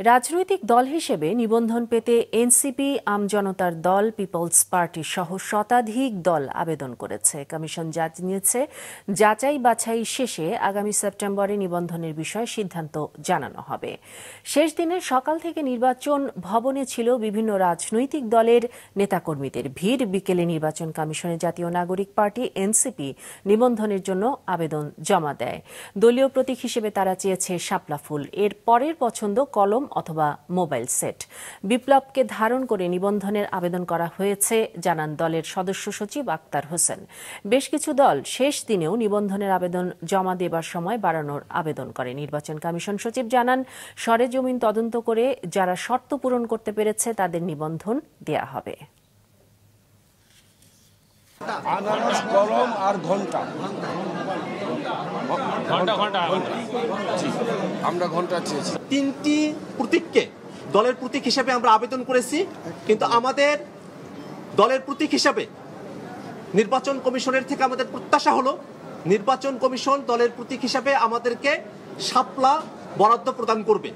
রাজনৈতিক দল হিসেবে নিবন্ধন পেতে এনসিপি, আমজনতার দল, পিপলস পার্টি সহ শতাধিক দল আবেদন করেছে। কমিশন জানিয়েছে, যাচাই বাছাই শেষে আগামী সেপ্টেম্বরে নিবন্ধনের বিষয়ে সিদ্ধান্ত জানানো হবে। শেষ দিনের সকাল থেকে নির্বাচন ভবনে ছিল বিভিন্ন রাজনৈতিক দলের নেতাকর্মীদের ভিড়। বিকেলে নির্বাচন কমিশনে জাতীয় নাগরিক পার্টি এনসিপি নিবন্ধনের জন্য আবেদন জমা দেয়। দলীয় প্রতীক হিসেবে তারা চেয়েছে শাপলা ফুল। এর পরের পছন্দ কলম অথবা মোবাইল সেট। বিপ্লবকে ধারণ করে নিবন্ধনের আবেদন করা হয়েছে, জানান দলের সদস্য সচিব আক্তার হোসেন। বেশ কিছু দল শেষ দিনেও নিবন্ধনের আবেদন জমা দেবার সময় বাড়ানোর আবেদন করে। নির্বাচন কমিশন সচিব জানান, সরেজমিন তদন্ত করে যারা শর্ত পূরণ করতে পেরেছে তাদের নিবন্ধন দেয়া হবে। আনারস, কলম আর ঘন্টা। আমরা ঘন্টা চেয়েছি। 3টি প্রতীককে দলের প্রতীক হিসেবে আমরা আবেদন করেছি, কিন্তু আমাদের দলের প্রতীক হিসেবে নির্বাচন কমিশনের থেকে আমাদের প্রত্যাশা হলো নির্বাচন কমিশন দলের প্রতীক হিসেবে আমাদেরকে শাপলা বরাদ্দ প্রদান করবে।